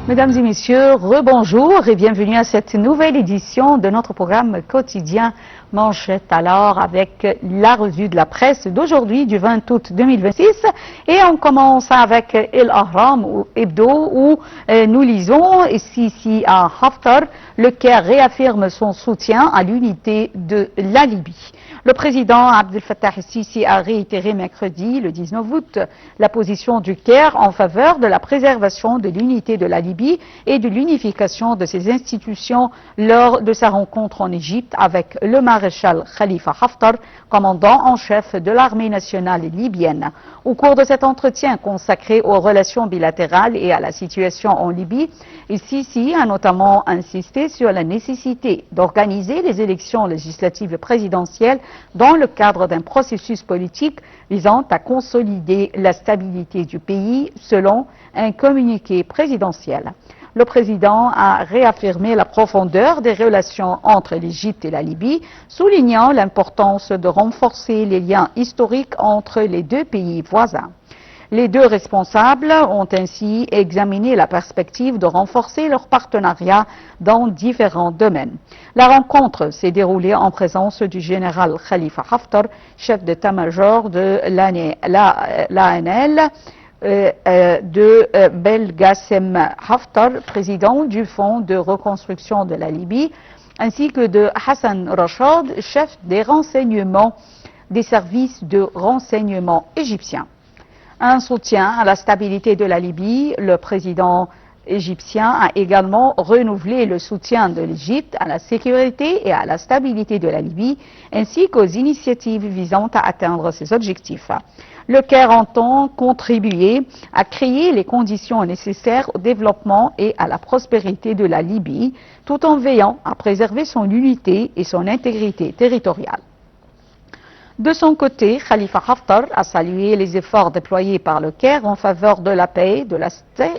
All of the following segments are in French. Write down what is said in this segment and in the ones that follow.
Mesdames et messieurs, rebonjour et bienvenue à cette nouvelle édition de notre programme quotidien Manchette. Alors, avec la revue de la presse d'aujourd'hui, du 20 août 2026. Et on commence avec El Ahram ou Hebdo, où nous lisons ici à Haftar, le Caire réaffirme son soutien à l'unité de la Libye. Le président Abdel Fattah el-Sisi a réitéré mercredi, le 19 août, la position du Caire en faveur de la préservation de l'unité de la Libye et de l'unification de ses institutions lors de sa rencontre en Égypte avec le maréchal Khalifa Haftar, commandant en chef de l'armée nationale libyenne. Au cours de cet entretien consacré aux relations bilatérales et à la situation en Libye, el-Sisi a notamment insisté sur la nécessité d'organiser les élections législatives présidentielles dans le cadre d'un processus politique visant à consolider la stabilité du pays, selon un communiqué présidentiel. Le président a réaffirmé la profondeur des relations entre l'Égypte et la Libye, soulignant l'importance de renforcer les liens historiques entre les deux pays voisins. Les deux responsables ont ainsi examiné la perspective de renforcer leur partenariat dans différents domaines. La rencontre s'est déroulée en présence du général Khalifa Haftar, chef d'état-major de l'ANL, de Belgassem Haftar, président du Fonds de reconstruction de la Libye, ainsi que de Hassan Rachad, chef des renseignements des services de renseignement égyptiens. Un soutien à la stabilité de la Libye, le président égyptien a également renouvelé le soutien de l'Égypte à la sécurité et à la stabilité de la Libye, ainsi qu'aux initiatives visant à atteindre ces objectifs. Le Caire entend contribuer à créer les conditions nécessaires au développement et à la prospérité de la Libye, tout en veillant à préserver son unité et son intégrité territoriale. De son côté, Khalifa Haftar a salué les efforts déployés par le Caire en faveur de la paix, de la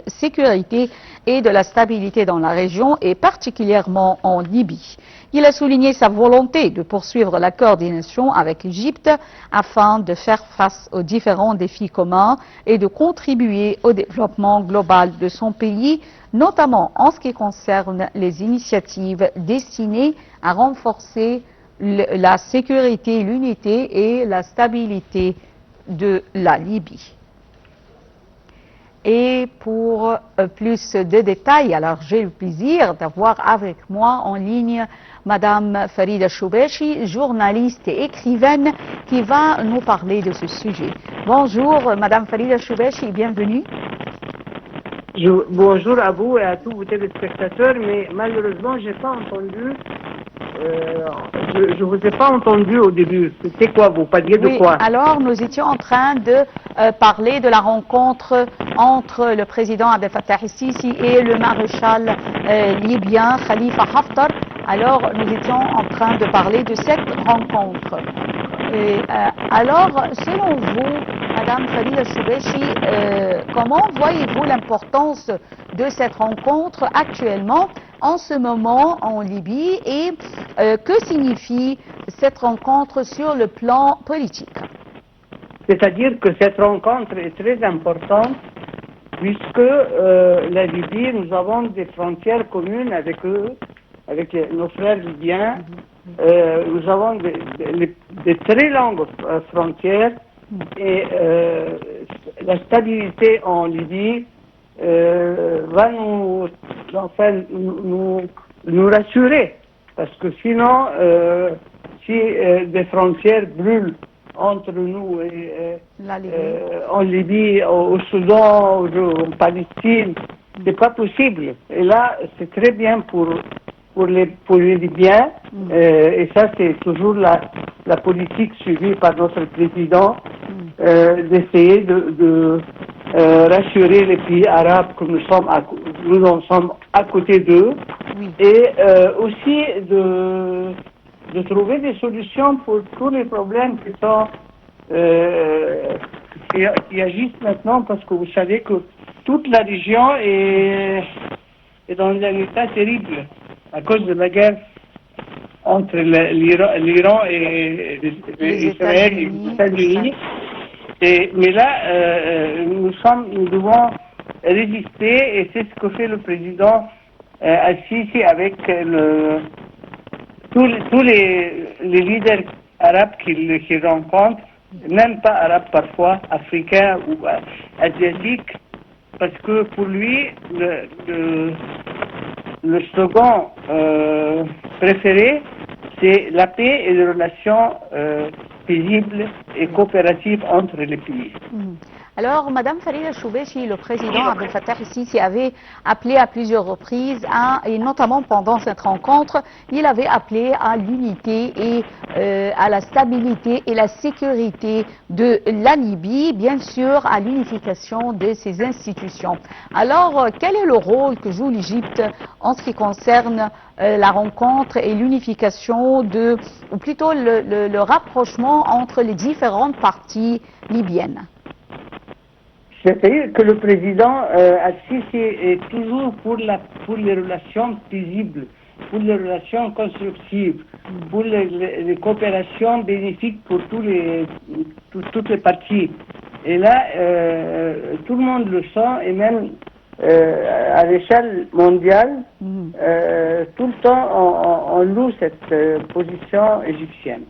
sécurité et de la stabilité dans la région et particulièrement en Libye. Il a souligné sa volonté de poursuivre la coordination avec l'Égypte afin de faire face aux différents défis communs et de contribuer au développement global de son pays, notamment en ce qui concerne les initiatives destinées à renforcer la sécurité, l'unité et la stabilité de la Libye. Et pour plus de détails, alors j'ai le plaisir d'avoir avec moi en ligne Madame Farida Choubechi, journaliste et écrivaine, qui va nous parler de ce sujet. Bonjour Madame Farida Choubechi, bienvenue. Bonjour à vous et à tous vos téléspectateurs, mais malheureusement, j'ai pas entendu. Je vous ai pas entendu au début. C'était quoi? Vous parliez de quoi? Alors nous étions en train de parler de la rencontre entre le président Abdel Fattah el-Sisi et le maréchal libyen Khalifa Haftar. Alors nous étions en train de parler de cette rencontre. Alors, selon vous, Madame Farida Choubechi, comment voyez-vous l'importance de cette rencontre actuellement, en ce moment, en Libye, et que signifie cette rencontre sur le plan politique? C'est-à-dire que cette rencontre est très importante, puisque la Libye, nous avons des frontières communes avec eux, avec nos frères libyens. Nous avons des très longues frontières et la stabilité en Libye va nous rassurer, parce que sinon, si des frontières brûlent entre nous et en Libye, au Soudan, en Palestine, c'est pas possible. Et là, c'est très bien pour les Libyens, et ça c'est toujours la politique suivie par notre président, d'essayer de rassurer les pays arabes que nous en sommes à côté d'eux, et aussi de trouver des solutions pour tous les problèmes qui agissent maintenant, parce que vous savez que toute la région est dans un état terrible à cause de la guerre entre l'Iran et Israël et les États-Unis. Mais là, nous devons résister, et c'est ce que fait le président Al-Sisi avec tous les leaders arabes qu'il rencontre, même pas arabes parfois, africains ou asiatiques, parce que pour lui, le slogan préféré, c'est la paix et les relations paisibles et coopératives entre les pays. Alors, Madame Farida Choubechi, le président Abdel Fattah el-Sisi avait appelé à plusieurs reprises, et notamment pendant cette rencontre, il avait appelé à l'unité et à la stabilité et la sécurité de la Libye, bien sûr à l'unification de ses institutions. Alors, quel est le rôle que joue l'Égypte en ce qui concerne la rencontre et l'unification ou plutôt le rapprochement entre les différentes parties libyennes? C'est-à-dire que le président Al-Sisi est toujours pour les relations paisibles, pour les relations constructives, pour les coopérations bénéfiques pour toutes les parties. Et là, tout le monde le sent, et même à l'échelle mondiale, tout le temps on loue cette position égyptienne.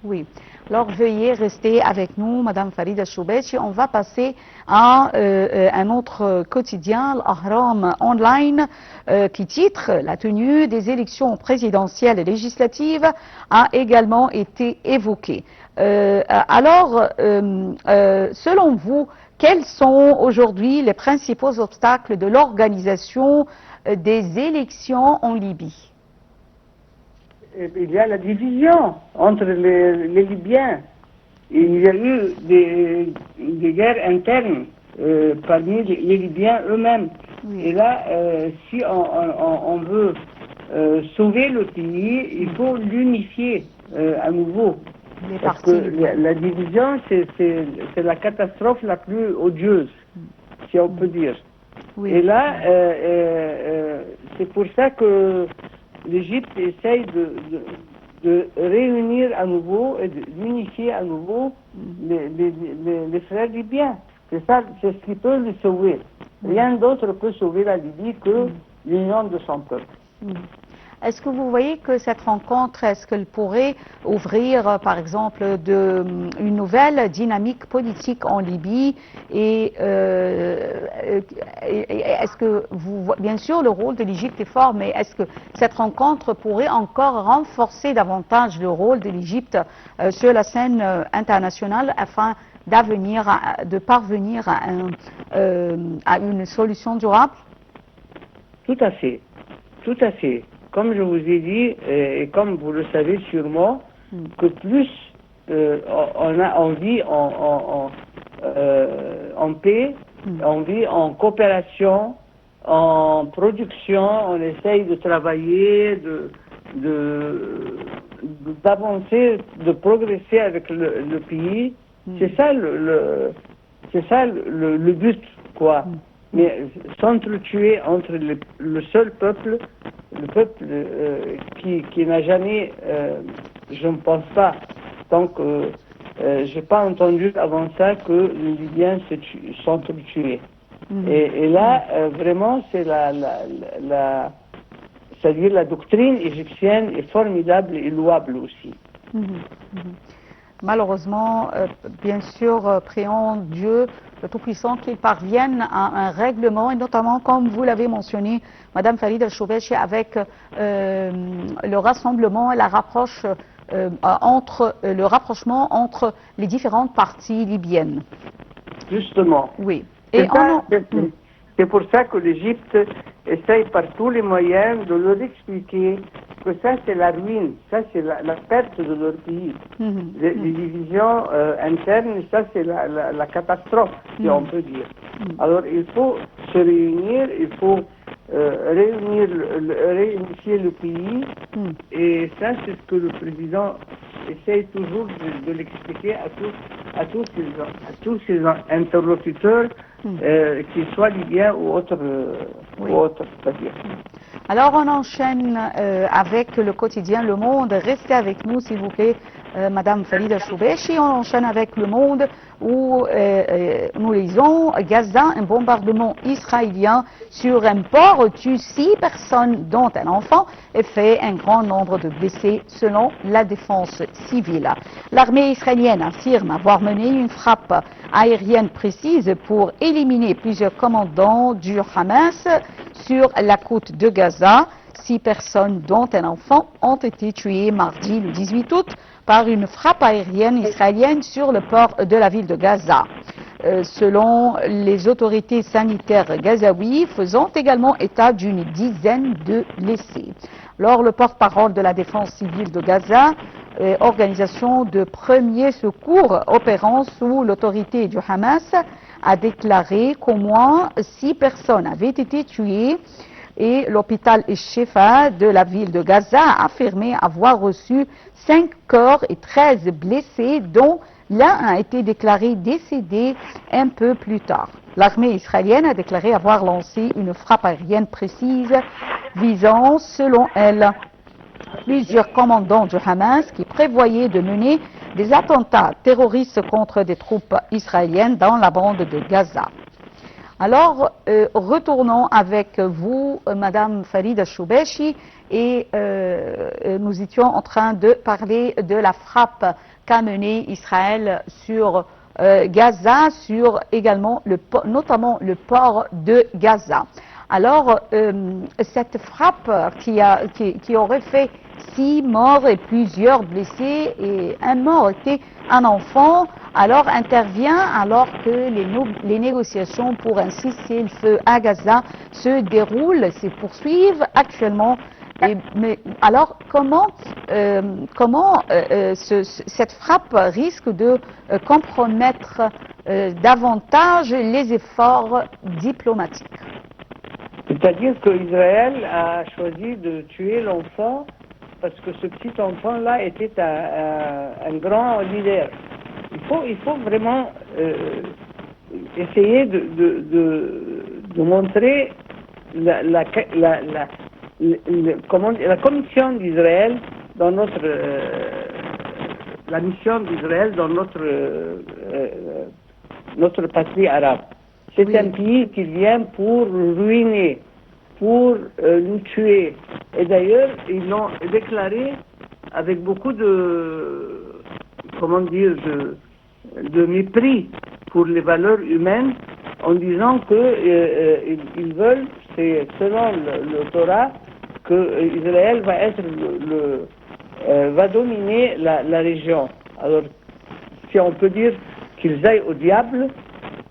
Oui. Alors, veuillez rester avec nous, Madame Farida Choubechi. On va passer à un autre quotidien, l'Ahram Online, qui titre « La tenue des élections présidentielles et législatives a également été évoquée ». Alors, selon vous, quels sont aujourd'hui les principaux obstacles de l'organisation des élections en Libye? Il y a la division entre les Libyens. Il y a eu des guerres internes parmi les Libyens eux-mêmes. Oui. Et là, si on veut sauver le pays, il faut l'unifier à nouveau. Parce que la division, c'est la catastrophe la plus odieuse, si on peut dire. Oui. Et là, c'est pour ça que l'Égypte essaye de réunir à nouveau et d'unifier à nouveau les frères libyens. C'est ça, c'est ce qui peut le sauver. Rien d'autre peut sauver la Libye que l'union de son peuple. Est-ce que vous voyez que cette rencontre, est-ce qu'elle pourrait ouvrir, par exemple, une nouvelle dynamique politique en Libye? Et est-ce que bien sûr, le rôle de l'Égypte est fort, mais est-ce que cette rencontre pourrait encore renforcer davantage le rôle de l'Égypte sur la scène internationale afin de parvenir à une solution durable? Tout à fait, tout à fait. Comme je vous ai dit, et comme vous le savez sûrement, que plus on vit en paix, on vit en coopération, en production, on essaye de travailler, d'avancer, de progresser avec le pays. C'est ça le but, quoi. Mais s'entretuer entre le seul peuple, le peuple qui n'a jamais, je ne pense pas, tant que j'ai pas entendu avant ça que les Libyens s'entretuaient. Et là, vraiment, c'est c'est-à-dire la doctrine égyptienne est formidable et louable aussi. Malheureusement, bien sûr, prions Dieu le Tout-Puissant qu'il parvienne à un règlement, et notamment, comme vous l'avez mentionné, Madame Farida Choubechi, avec le rassemblement et le rapprochement entre les différentes parties libyennes. Justement. Oui. C'est pour ça que l'Égypte essaye par tous les moyens de leur expliquer que ça c'est la ruine, ça c'est la perte de leur pays. Les divisions internes, ça c'est la catastrophe, si on peut dire. Alors il faut se réunir, il faut réunifier le pays, et ça c'est ce que le président essaye toujours de l'expliquer à tous ses interlocuteurs, qu'ils soient libyens ou autres, c'est-à-dire. Alors on enchaîne avec le quotidien Le Monde. Restez avec nous s'il vous plaît, Madame Farida Choubechi. On enchaîne avec Le Monde où nous lisons Gaza, un bombardement israélien sur un port tue 6 personnes dont un enfant et fait un grand nombre de blessés selon la défense civile. L'armée israélienne affirme avoir mené une frappe aérienne précise pour éliminer plusieurs commandants du Hamas sur la côte de Gaza. 6 personnes dont un enfant ont été tuées mardi le 18 août par une frappe aérienne israélienne sur le port de la ville de Gaza. Selon les autorités sanitaires gazaouis, faisant également état d'une dizaine de blessés. Alors, le porte-parole de la défense civile de Gaza, organisation de premiers secours opérant sous l'autorité du Hamas, a déclaré qu'au moins 6 personnes avaient été tuées et l'hôpital Shifa de la ville de Gaza a affirmé avoir reçu 5 corps et 13 blessés, dont l'un a été déclaré décédé un peu plus tard. L'armée israélienne a déclaré avoir lancé une frappe aérienne précise visant, selon elle, plusieurs commandants du Hamas qui prévoyaient de mener des attentats terroristes contre des troupes israéliennes dans la bande de Gaza. Alors, retournons avec vous, Madame Farida Choubechi, et nous étions en train de parler de la frappe qu'a menée Israël sur Gaza, sur également notamment le port de Gaza. Alors, cette frappe qui aurait fait 6 morts et plusieurs blessés, et un mort était un enfant, alors intervient alors que les négociations pour un cessez-le-feu à Gaza se déroulent, se poursuivent actuellement. Mais alors, comment cette frappe risque de compromettre davantage les efforts diplomatiques? C'est-à-dire qu'Israël a choisi de tuer l'enfant parce que ce petit enfant-là était un grand leader. Il faut vraiment essayer de montrer la commission d'Israël dans la mission d'Israël dans notre patrie arabe. C'est un pays qui vient pour ruiner, pour nous tuer. Et d'ailleurs, ils l'ont déclaré avec beaucoup de mépris pour les valeurs humaines, en disant que ils veulent, c'est selon le Torah, que Israël va dominer la région. Alors, si on peut dire qu'ils aillent au diable,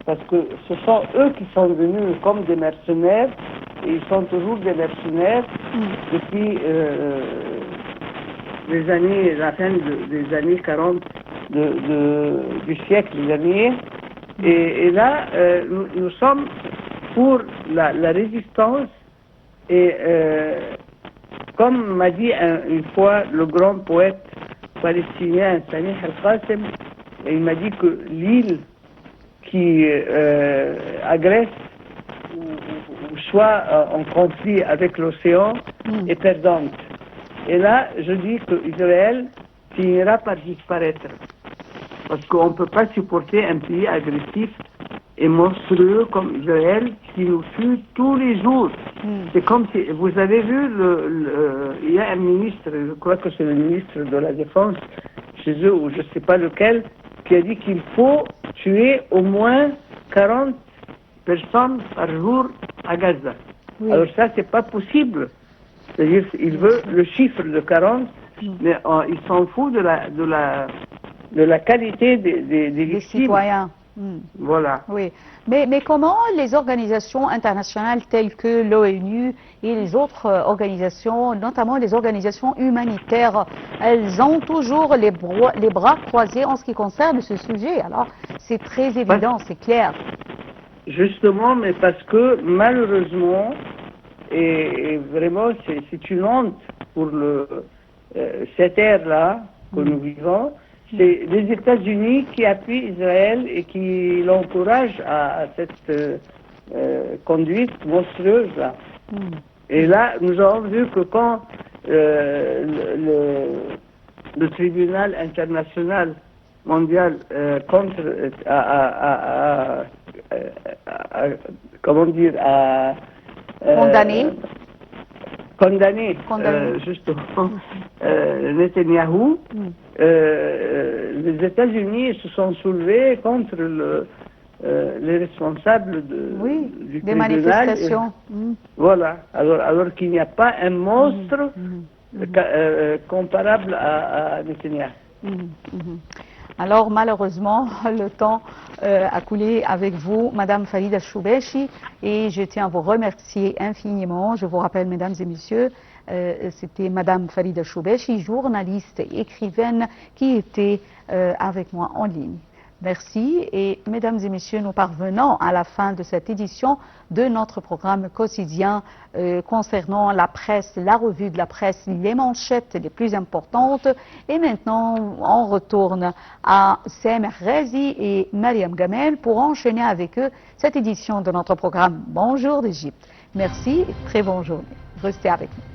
parce que ce sont eux qui sont venus comme des mercenaires, et ils sont toujours des mercenaires depuis la fin des années 40 du siècle dernier. Et là, nous sommes pour la résistance, et comme m'a dit une fois le grand poète palestinien Samih al-Qassem, il m'a dit que l'île qui agresse ou soit en conflit avec l'océan est perdante. Et là, je dis qu'Israël finira par disparaître. Parce qu'on ne peut pas supporter un pays agressif et monstrueux comme Israël qui nous tue tous les jours. C'est comme si, vous avez vu, il y a un ministre, je crois que c'est le ministre de la Défense chez eux, ou je ne sais pas lequel, qui a dit qu'il faut tuer au moins 40 personnes par jour à Gaza. Oui. Alors ça, c'est pas possible. C'est-à-dire, il veut le chiffre de 40, mais il s'en fout de la qualité des citoyens. Voilà. Oui. Mais comment les organisations internationales telles que l'ONU et les autres organisations, notamment les organisations humanitaires, elles ont toujours les bras croisés en ce qui concerne ce sujet? Alors, c'est très évident, c'est clair. Justement, mais parce que malheureusement, et vraiment c'est une honte pour cette ère-là que nous vivons, c'est les États-Unis qui appuient Israël et qui l'encouragent à cette conduite monstrueuse-là. Et là, nous avons vu que quand le tribunal international mondial contre, comment dire, condamné justement Netanyahou, les États-Unis se sont soulevés contre les responsables du des tribunal. Manifestations. Voilà, alors qu'il n'y a pas un monstre comparable à Netanyahou. Alors malheureusement, le temps a coulé avec vous, Madame Farida Choubechi, et je tiens à vous remercier infiniment. Je vous rappelle, mesdames et messieurs, c'était Madame Farida Choubechi, journaliste et écrivaine, qui était avec moi en ligne. Merci et mesdames et messieurs, nous parvenons à la fin de cette édition de notre programme quotidien concernant la presse, la revue de la presse, les manchettes les plus importantes. Et maintenant, on retourne à Samer Razi et Mariam Gamel pour enchaîner avec eux cette édition de notre programme Bonjour d'Égypte. Merci et très bonne journée. Restez avec nous.